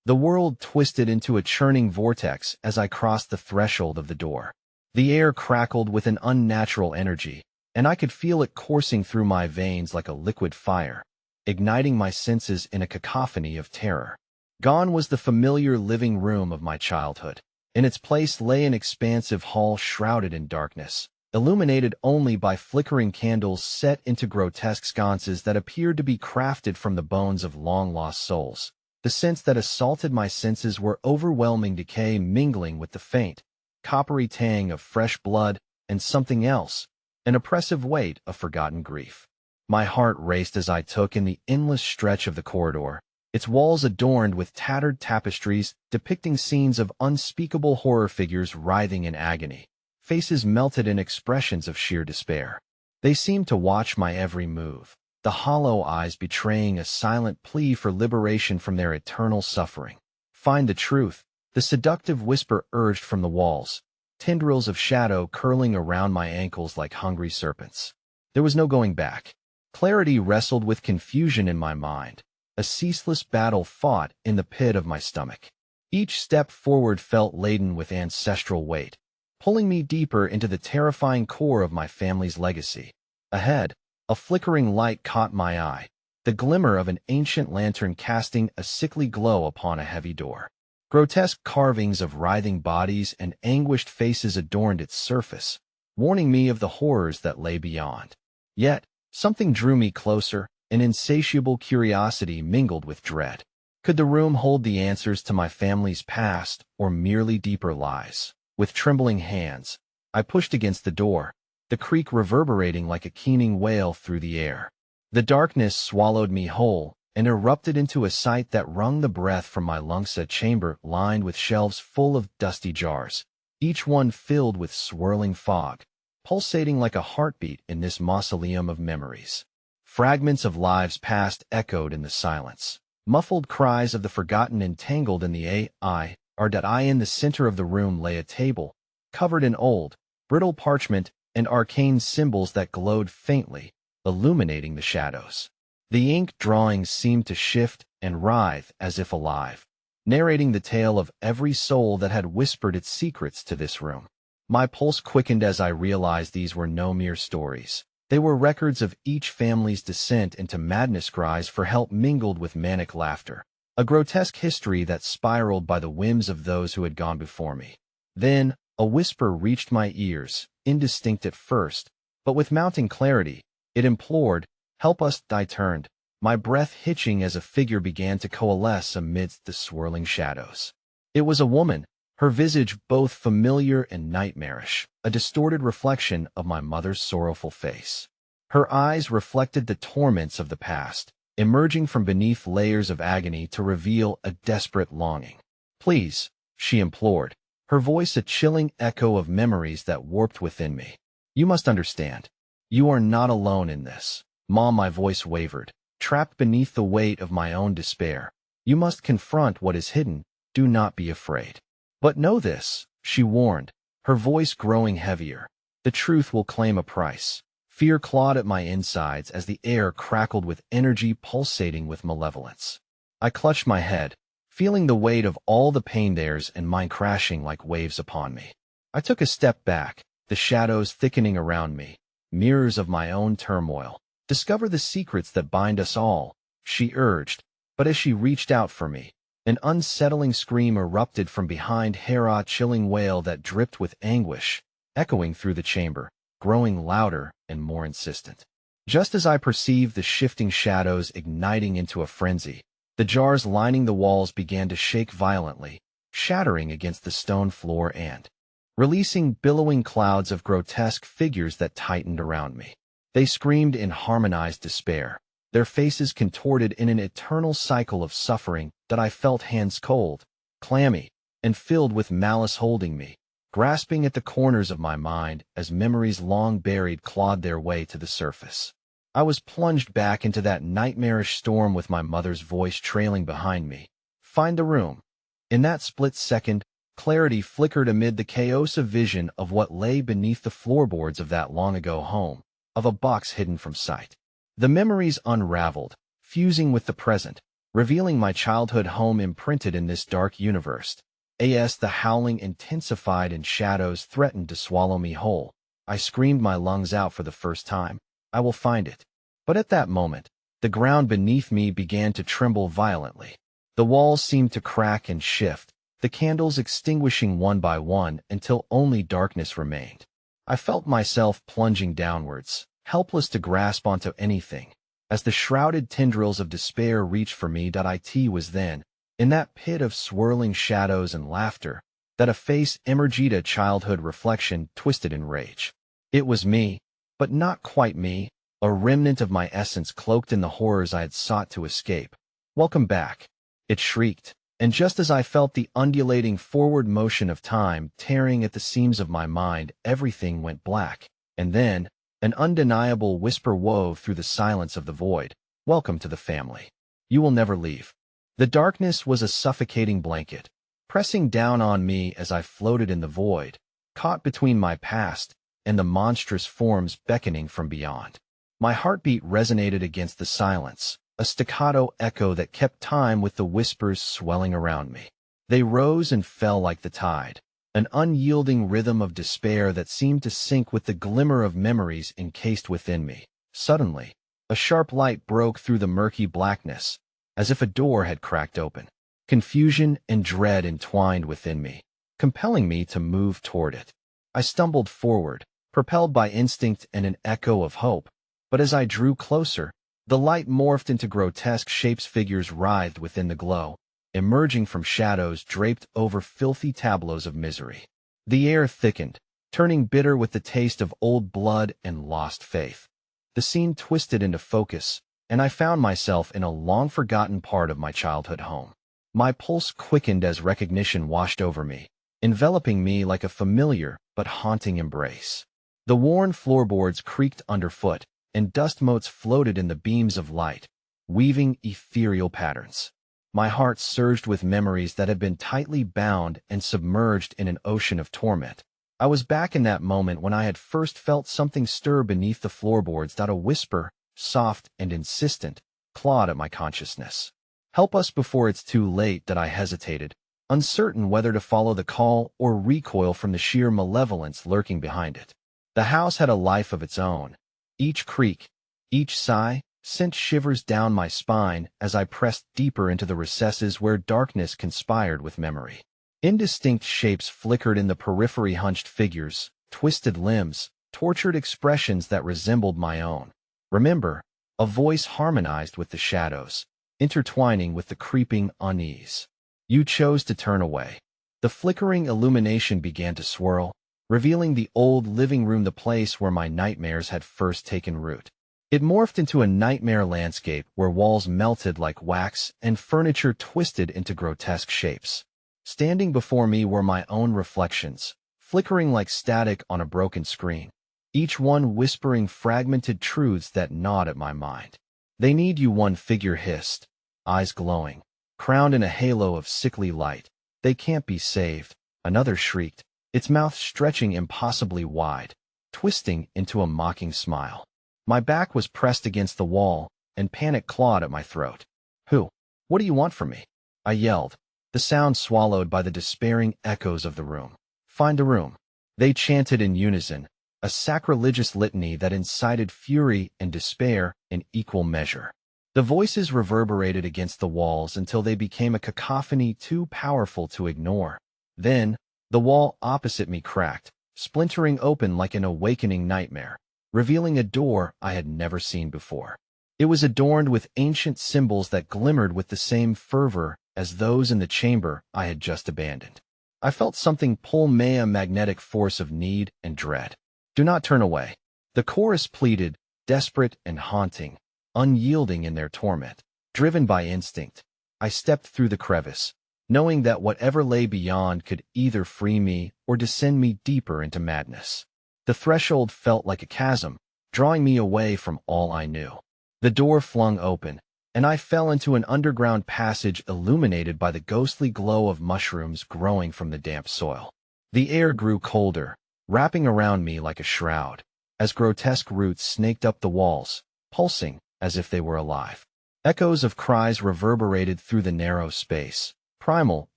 S1: The world twisted into a churning vortex as I crossed the threshold of the door. The air crackled with an unnatural energy, and I could feel it coursing through my veins like a liquid fire, igniting my senses in a cacophony of terror. Gone was the familiar living room of my childhood. In its place lay an expansive hall shrouded in darkness, illuminated only by flickering candles set into grotesque sconces that appeared to be crafted from the bones of long-lost souls. The scents that assaulted my senses were overwhelming decay mingling with the faint, coppery tang of fresh blood and something else, an oppressive weight of forgotten grief. My heart raced as I took in the endless stretch of the corridor, its walls adorned with tattered tapestries depicting scenes of unspeakable horror, figures writhing in agony, faces melted in expressions of sheer despair. They seemed to watch my every move, the hollow eyes betraying a silent plea for liberation from their eternal suffering. Find the truth, the seductive whisper urged from the walls, tendrils of shadow curling around my ankles like hungry serpents. There was no going back. Clarity wrestled with confusion in my mind, a ceaseless battle fought in the pit of my stomach. Each step forward felt laden with ancestral weight, pulling me deeper into the terrifying core of my family's legacy. Ahead, a flickering light caught my eye, the glimmer of an ancient lantern casting a sickly glow upon a heavy door. Grotesque carvings of writhing bodies and anguished faces adorned its surface, warning me of the horrors that lay beyond. Yet, something drew me closer, an insatiable curiosity mingled with dread. Could the room hold the answers to my family's past, or merely deeper lies? With trembling hands, I pushed against the door, the creak reverberating like a keening wail through the air. The darkness swallowed me whole and erupted into a sight that wrung the breath from my lungs, a chamber lined with shelves full of dusty jars, each one filled with swirling fog, pulsating like a heartbeat in this mausoleum of memories. Fragments of lives past echoed in the silence. Muffled cries of the forgotten entangled in the in the center of the room lay a table, covered in old, brittle parchment and arcane symbols that glowed faintly, illuminating the shadows. The ink drawings seemed to shift and writhe as if alive, narrating the tale of every soul that had whispered its secrets to this room. My pulse quickened as I realized these were no mere stories. They were records of each family's descent into madness, cries for help mingled with manic laughter, a grotesque history that spiraled by the whims of those who had gone before me. Then, a whisper reached my ears, indistinct at first, but with mounting clarity. It implored, "Help us!" I turned, my breath hitching as a figure began to coalesce amidst the swirling shadows. It was a woman, her visage both familiar and nightmarish, a distorted reflection of my mother's sorrowful face. Her eyes reflected the torments of the past, emerging from beneath layers of agony to reveal a desperate longing. "Please," she implored, her voice a chilling echo of memories that warped within me. "You must understand. You are not alone in this." "Mom," my voice wavered, trapped beneath the weight of my own despair. "You must confront what is hidden. Do not be afraid." "But know this," she warned, her voice growing heavier. "The truth will claim a price." Fear clawed at my insides as the air crackled with energy pulsating with malevolence. I clutched my head, feeling the weight of all the pain theirs and mine crashing like waves upon me. I took a step back, the shadows thickening around me, mirrors of my own turmoil. "Discover the secrets that bind us all," she urged, but as she reached out for me, an unsettling scream erupted from behind her, a chilling wail that dripped with anguish, echoing through the chamber, growing louder and more insistent. Just as I perceived the shifting shadows igniting into a frenzy, the jars lining the walls began to shake violently, shattering against the stone floor and releasing billowing clouds of grotesque figures that tightened around me. They screamed in harmonized despair, their faces contorted in an eternal cycle of suffering that I felt hands cold, clammy, and filled with malice holding me, grasping at the corners of my mind as memories long buried clawed their way to the surface. I was plunged back into that nightmarish storm with my mother's voice trailing behind me. "Find the room." In that split second, clarity flickered amid the chaos of vision of what lay beneath the floorboards of that long-ago home, of a box hidden from sight. The memories unraveled, fusing with the present, revealing my childhood home imprinted in this dark universe. As the howling intensified and shadows threatened to swallow me whole, I screamed my lungs out for the first time. "I will find it." But at that moment, the ground beneath me began to tremble violently. The walls seemed to crack and shift, the candles extinguishing one by one until only darkness remained. I felt myself plunging downwards, helpless to grasp onto anything. As the shrouded tendrils of despair reached for me, it was then, in that pit of swirling shadows and laughter, that a face emerged, a childhood reflection twisted in rage. It was me, but not quite me, a remnant of my essence cloaked in the horrors I had sought to escape. "Welcome back," it shrieked, and just as I felt the undulating forward motion of time tearing at the seams of my mind, everything went black. And then, an undeniable whisper wove through the silence of the void. "Welcome to the family. You will never leave." The darkness was a suffocating blanket, pressing down on me as I floated in the void, caught between my past and the monstrous forms beckoning from beyond. My heartbeat resonated against the silence, a staccato echo that kept time with the whispers swelling around me. They rose and fell like the tide, an unyielding rhythm of despair that seemed to sync with the glimmer of memories encased within me. Suddenly, a sharp light broke through the murky blackness, as if a door had cracked open. Confusion and dread entwined within me, compelling me to move toward it. I stumbled forward, propelled by instinct and an echo of hope, but as I drew closer, the light morphed into grotesque shapes. Figures writhed within the glow, emerging from shadows draped over filthy tableaus of misery. The air thickened, turning bitter with the taste of old blood and lost faith. The scene twisted into focus, and I found myself in a long-forgotten part of my childhood home. My pulse quickened as recognition washed over me, enveloping me like a familiar but haunting embrace. The worn floorboards creaked underfoot, and dust motes floated in the beams of light, weaving ethereal patterns. My heart surged with memories that had been tightly bound and submerged in an ocean of torment. I was back in that moment when I had first felt something stir beneath the floorboards. A whisper, soft and insistent, clawed at my consciousness. "Help us before it's too late." I hesitated, uncertain whether to follow the call or recoil from the sheer malevolence lurking behind it. The house had a life of its own. Each creak, each sigh, sent shivers down my spine as I pressed deeper into the recesses where darkness conspired with memory. Indistinct shapes flickered in the periphery, hunched figures, twisted limbs, tortured expressions that resembled my own. "Remember," a voice harmonized with the shadows, intertwining with the creeping unease. "You chose to turn away." The flickering illumination began to swirl, revealing the old living room, the place where my nightmares had first taken root. It morphed into a nightmare landscape where walls melted like wax and furniture twisted into grotesque shapes. Standing before me were my own reflections, flickering like static on a broken screen, each one whispering fragmented truths that gnawed at my mind. "They need you," one figure hissed, eyes glowing, crowned in a halo of sickly light. "They can't be saved," another shrieked, its mouth stretching impossibly wide, twisting into a mocking smile. My back was pressed against the wall, and panic clawed at my throat. "Who? What do you want from me?" I yelled, the sound swallowed by the despairing echoes of the room. "Find a room," they chanted in unison, a sacrilegious litany that incited fury and despair in equal measure. The voices reverberated against the walls until they became a cacophony too powerful to ignore. Then, the wall opposite me cracked, splintering open like an awakening nightmare, revealing a door I had never seen before. It was adorned with ancient symbols that glimmered with the same fervor as those in the chamber I had just abandoned. I felt something pull me, a magnetic force of need and dread. "Do not turn away," the chorus pleaded, desperate and haunting, unyielding in their torment. Driven by instinct, I stepped through the crevice, knowing that whatever lay beyond could either free me or descend me deeper into madness. The threshold felt like a chasm, drawing me away from all I knew. The door flung open, and I fell into an underground passage illuminated by the ghostly glow of mushrooms growing from the damp soil. The air grew colder, wrapping around me like a shroud, as grotesque roots snaked up the walls, pulsing as if they were alive. Echoes of cries reverberated through the narrow space, primal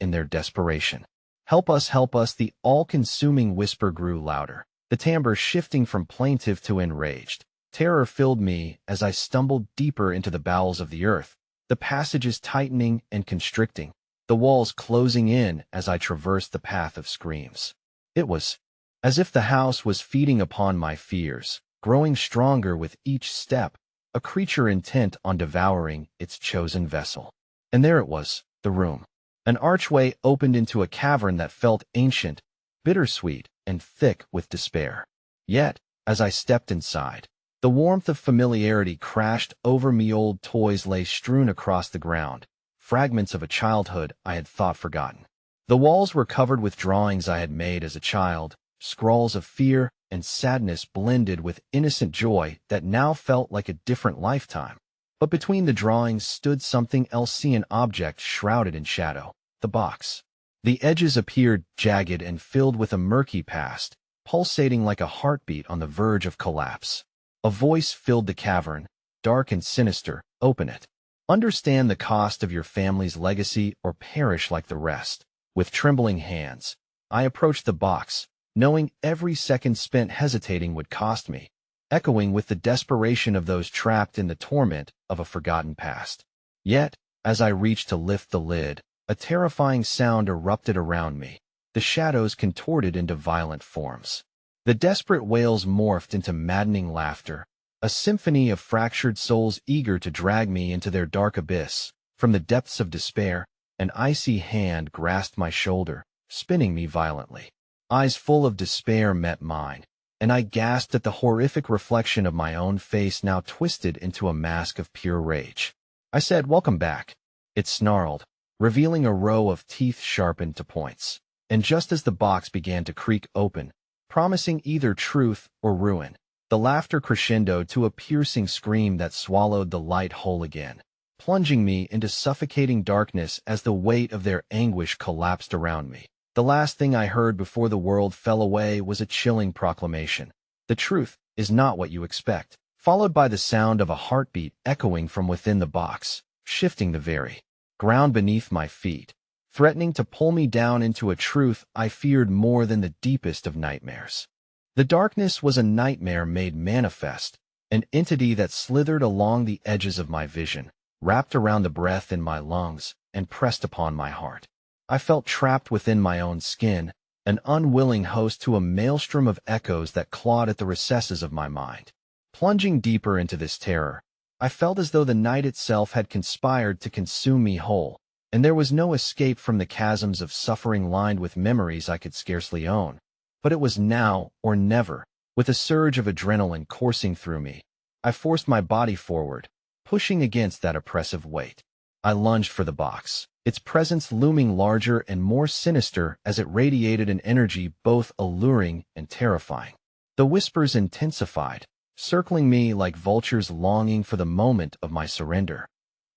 S1: in their desperation. Help us, the all-consuming whisper grew louder, the timbre shifting from plaintive to enraged. Terror filled me as I stumbled deeper into the bowels of the earth, the passages tightening and constricting, the walls closing in as I traversed the path of screams. It was As if the house was feeding upon my fears, growing stronger with each step, a creature intent on devouring its chosen vessel. And there it was, the room. An archway opened into a cavern that felt ancient, bittersweet, and thick with despair. Yet, as I stepped inside, the warmth of familiarity crashed over me. Old toys lay strewn across the ground, fragments of a childhood I had thought forgotten. The walls were covered with drawings I had made as a child, scrawls of fear and sadness blended with innocent joy that now felt like a different lifetime. But between the drawings stood something else, an object shrouded in shadow, the box. The edges appeared jagged and filled with a murky past, pulsating like a heartbeat on the verge of collapse. A voice filled the cavern, dark and sinister. Open it. Understand the cost of your family's legacy or perish like the rest. With trembling hands, I approached the box, knowing every second spent hesitating would cost me, echoing with the desperation of those trapped in the torment of a forgotten past. Yet, as I reached to lift the lid, a terrifying sound erupted around me. The shadows contorted into violent forms. The desperate wails morphed into maddening laughter, a symphony of fractured souls eager to drag me into their dark abyss. From the depths of despair, an icy hand grasped my shoulder, spinning me violently. Eyes full of despair met mine, and I gasped at the horrific reflection of my own face now twisted into a mask of pure rage. I said, "Welcome back." It snarled, revealing a row of teeth sharpened to points. And just as the box began to creak open, promising either truth or ruin, the laughter crescendoed to a piercing scream that swallowed the light whole again, plunging me into suffocating darkness as the weight of their anguish collapsed around me. The last thing I heard before the world fell away was a chilling proclamation. The truth is not what you expect, followed by the sound of a heartbeat echoing from within the box, shifting the very ground beneath my feet, threatening to pull me down into a truth I feared more than the deepest of nightmares. The darkness was a nightmare made manifest, an entity that slithered along the edges of my vision, wrapped around the breath in my lungs, and pressed upon my heart. I felt trapped within my own skin, an unwilling host to a maelstrom of echoes that clawed at the recesses of my mind. Plunging deeper into this terror, I felt as though the night itself had conspired to consume me whole, and there was no escape from the chasms of suffering lined with memories I could scarcely own. But it was now or never. With a surge of adrenaline coursing through me, I forced my body forward, pushing against that oppressive weight. I lunged for the box, its presence looming larger and more sinister as it radiated an energy both alluring and terrifying. The whispers intensified, circling me like vultures longing for the moment of my surrender.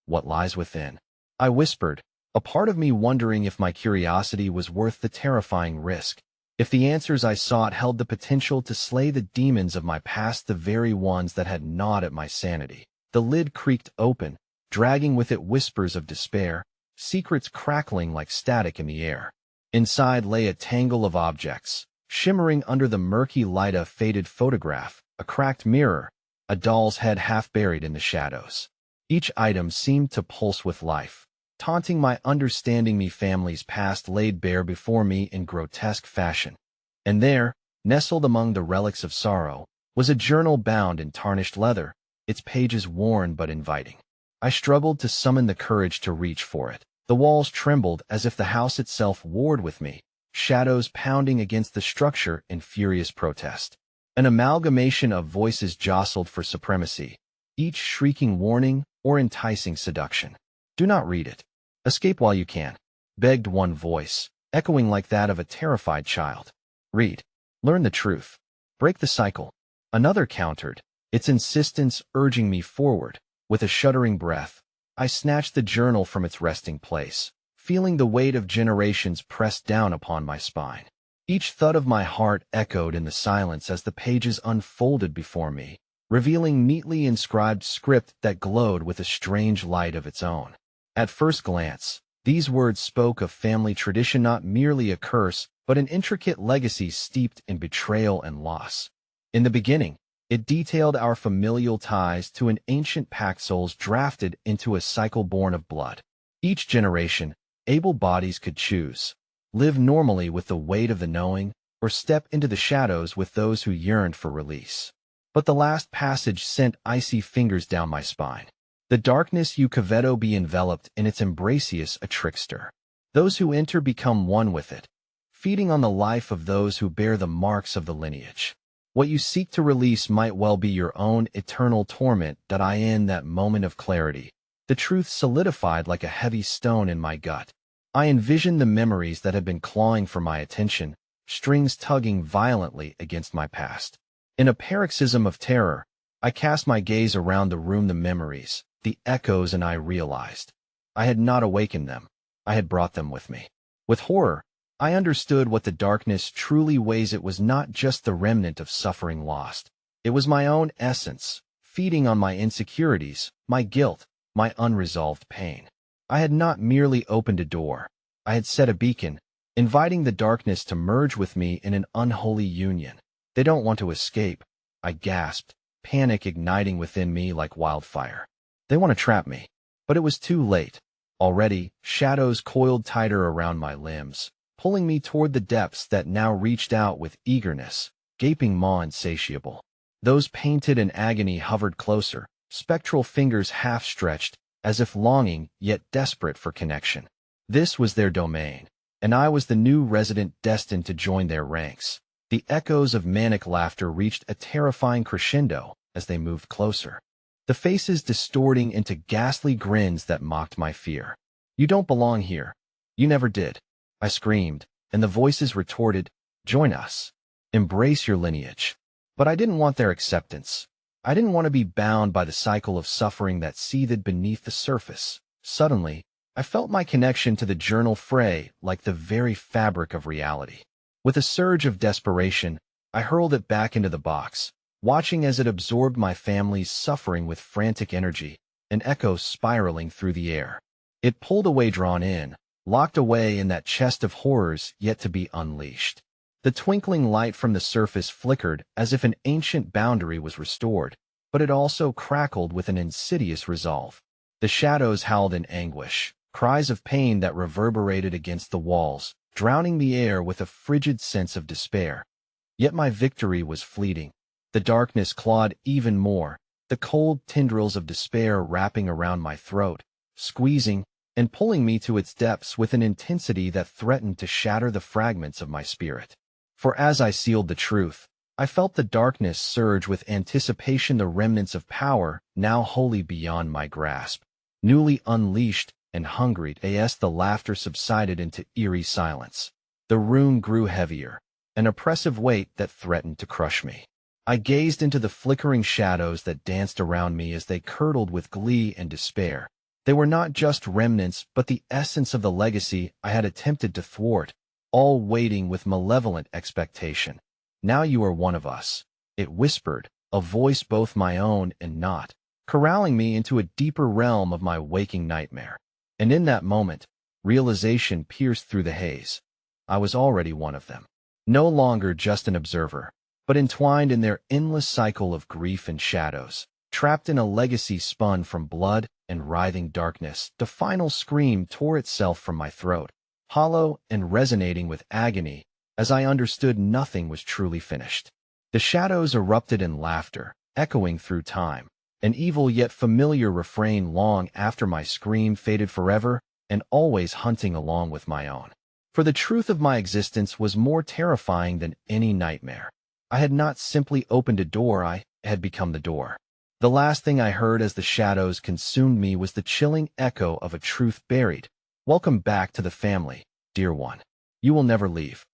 S1: "What lies within?" I whispered, a part of me wondering if my curiosity was worth the terrifying risk, if the answers I sought held the potential to slay the demons of my past, the very ones that had gnawed at my sanity. The lid creaked open, dragging with it whispers of despair, secrets crackling like static in the air. Inside lay a tangle of objects, shimmering under the murky light: a faded photograph, a cracked mirror, a doll's head half buried in the shadows. Each item seemed to pulse with life, taunting my understanding. My family's past laid bare before me in grotesque fashion. And there, nestled among the relics of sorrow, was a journal bound in tarnished leather, its pages worn but inviting. I struggled to summon the courage to reach for it. The walls trembled as if the house itself warred with me, shadows pounding against the structure in furious protest. An amalgamation of voices jostled for supremacy, each shrieking warning or enticing seduction. "Do not read it. Escape while you can," begged one voice, echoing like that of a terrified child. "Read. Learn the truth. Break the cycle." Another countered, its insistence urging me forward. With a shuddering breath, I snatched the journal from its resting place, feeling the weight of generations pressed down upon my spine. Each thud of my heart echoed in the silence as the pages unfolded before me, revealing neatly inscribed script that glowed with a strange light of its own. At first glance, these words spoke of family tradition, not merely a curse, but an intricate legacy steeped in betrayal and loss. In the beginning, it detailed our familial ties to an ancient pack, souls drafted into a cycle born of blood. Each generation, able bodies could choose: live normally with the weight of the knowing, or or step into the shadows with those who yearned for release. But the last passage sent icy fingers down my spine. The darkness you coveto be enveloped in its embracius a trickster. Those who enter become one with it, feeding on the life of those who bear the marks of the lineage. What you seek to release might well be your own eternal torment. In that moment of clarity, the truth solidified like a heavy stone in my gut. I envisioned the memories that had been clawing for my attention, strings tugging violently against my past. In a paroxysm of terror, I cast my gaze around the room. The memories, the echoes, and I realized I had not awakened them. I had brought them with me. With horror, I understood what the darkness truly weighs. It was not just the remnant of suffering lost. It was my own essence, feeding on my insecurities, my guilt, my unresolved pain. I had not merely opened a door. I had set a beacon, inviting the darkness to merge with me in an unholy union. They don't want to escape, I gasped, panic igniting within me like wildfire. They want to trap me. But it was too late. Already, shadows coiled tighter around my limbs, pulling me toward the depths that now reached out with eagerness, gaping maw insatiable. Those painted in agony hovered closer, spectral fingers half-stretched, as if longing yet desperate for connection. This was their domain, and I was the new resident destined to join their ranks. The echoes of manic laughter reached a terrifying crescendo as they moved closer, the faces distorting into ghastly grins that mocked my fear. "You don't belong here. You never did," I screamed, and the voices retorted, "Join us. Embrace your lineage." But I didn't want their acceptance. I didn't want to be bound by the cycle of suffering that seethed beneath the surface. Suddenly, I felt my connection to the journal fray like the very fabric of reality. With a surge of desperation, I hurled it back into the box, watching as it absorbed my family's suffering with frantic energy, an echo spiraling through the air. It pulled away, drawn in, locked away in that chest of horrors yet to be unleashed. The twinkling light from the surface flickered as if an ancient boundary was restored, but it also crackled with an insidious resolve. The shadows howled in anguish, cries of pain that reverberated against the walls, drowning the air with a frigid sense of despair. Yet my victory was fleeting. The darkness clawed even more, the cold tendrils of despair wrapping around my throat, squeezing and pulling me to its depths with an intensity that threatened to shatter the fragments of my spirit. For as I sealed the truth, I felt the darkness surge with anticipation, the remnants of power now wholly beyond my grasp. Newly unleashed and hungry, the laughter subsided into eerie silence. The room grew heavier, an oppressive weight that threatened to crush me. I gazed into the flickering shadows that danced around me as they curdled with glee and despair. They were not just remnants, but the essence of the legacy I had attempted to thwart, all waiting with malevolent expectation. "Now you are one of us," it whispered, a voice both my own and not, corralling me into a deeper realm of my waking nightmare. And in that moment, realization pierced through the haze. I was already one of them. No longer just an observer, but entwined in their endless cycle of grief and shadows, trapped in a legacy spun from blood and writhing darkness. The final scream tore itself from my throat, hollow and resonating with agony, as I understood nothing was truly finished. The shadows erupted in laughter, echoing through time, an evil yet familiar refrain long after my scream faded forever, and always hunting along with my own. For the truth of my existence was more terrifying than any nightmare. I had not simply opened a door, I had become the door. The last thing I heard as the shadows consumed me was the chilling echo of a truth buried. "Welcome back to the family, dear one. You will never leave."